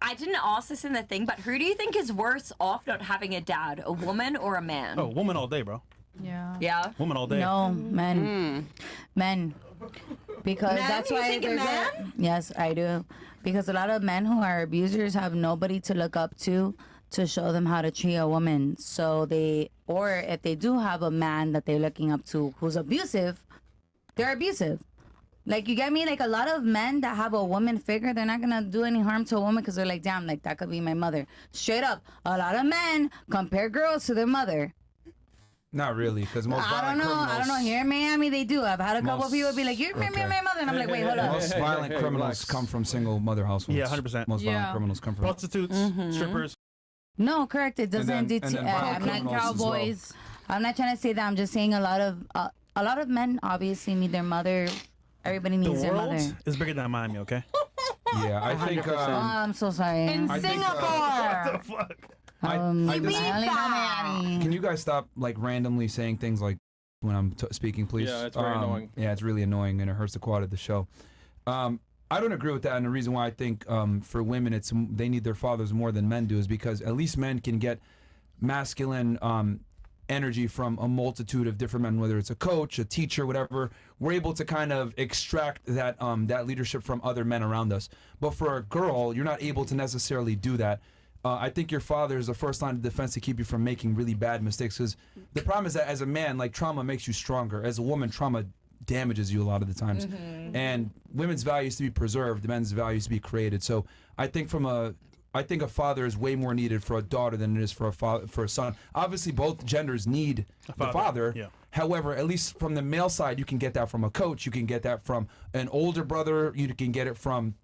I didn't ask this in the thing, but who do you think is worse off not having a dad, a woman or a man? Oh, woman all day, bro. Yeah. Yeah. Woman all day. No, men. Men. Because Men? that's You why think a there's man? Yes, I do. Because a lot of men who are abusers have nobody to look up to show them how to treat a woman. So or if they do have a man that they're looking up to who's abusive, they're abusive. Like, you get me? Like, a lot of men that have a woman figure, they're not gonna do any harm to a woman because they're like, damn, like, that could be my mother. Straight up, a lot of men compare girls to their mother. Not really, because most violent criminals... I don't know. Here in Miami, they do. I've had a couple people be like, "You're my mother," and I'm like, "Wait, hold up." Most violent criminals come from single mother households. Yeah, 100%. Most violent criminals come from... Prostitutes, strippers. No, correct. It doesn't. then violent I'm not criminals as cowboys. I'm not trying to say that. I'm just saying a lot of men obviously need their mother. Everybody The needs their world mother. is bigger than Miami, okay? Yeah, I think... Oh, I'm so sorry. In I think, Singapore. What the fuck? I I just- only know Miami. Can you guys stop like randomly saying things like when I'm speaking, please? Yeah, it's very annoying. Yeah, it's really annoying and it hurts the quality of the show. I don't agree with that, and the reason why I think for women they need their fathers more than men do is because at least men can get masculine energy from a multitude of different men, whether it's a coach, a teacher, whatever. We're able to kind of extract that that leadership from other men around us. But for a girl, you're not able to necessarily do that. I think your father is the first line of defense to keep you from making really bad mistakes. Because the problem is that as a man, like, trauma makes you stronger. As a woman, trauma damages you a lot of the times. And women's values to be preserved, men's values to be created. So I think a father is way more needed for a daughter than it is for a son. Obviously, both genders need the father. Yeah. However, at least from the male side, you can get that from a coach. You can get that from an older brother. You can get it from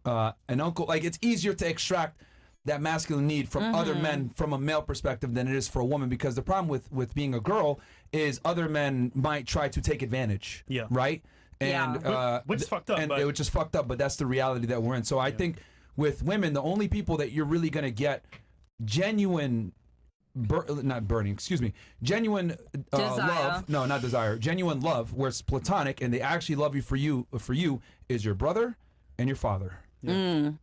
an uncle. Like, it's easier to extract that masculine need from other men from a male perspective than it is for a woman, because the problem with being a girl is other men might try to take advantage. Yeah. Right? And which is fucked up. And but it was just fucked up, but that's the reality that we're in. So I think with women, the only people that you're really going to get genuine genuine love, no, not desire, genuine love where it's platonic and they actually love you for you is your brother and your father.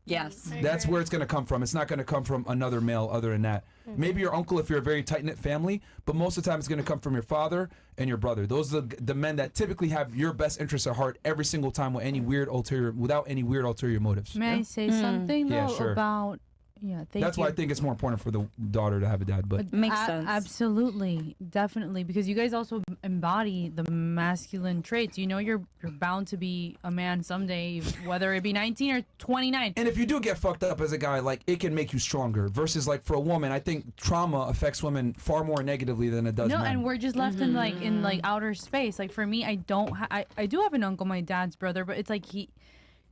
Yes. That's where it's going to come from. It's not going to come from another male other than that. Maybe your uncle if you're a very tight-knit family, but most of the time it's going to come from your father and your brother. Those are the men that typically have your best interests at heart every single time without any weird ulterior motives. May I say something though sure. about? Yeah, That's why I think it's more important for the daughter to have a dad. But Makes sense. Absolutely, definitely, because you guys also embody the masculine traits. You know, you're bound to be a man someday, whether it be 19 or 29. and if you do get fucked up as a guy, like, it can make you stronger. Versus, like, for a woman, I think trauma affects women far more negatively than it does No, men. and we're just left in like outer space. Like, for me, I don't. I do have an uncle, my dad's brother, but it's like he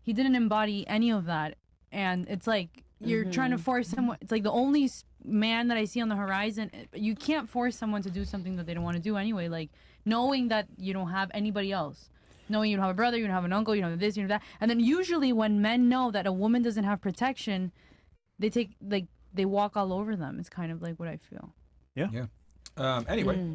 didn't embody any of that, and it's like. You're trying to force someone. It's like the only man that I see on the horizon. You can't force someone to do something that they don't want to do anyway. Like, knowing that you don't have anybody else, knowing you don't have a brother, you don't have an uncle, you don't have this, you don't have that. And then usually when men know that a woman doesn't have protection, they walk all over them. It's kind of like what I feel. Yeah. Anyway.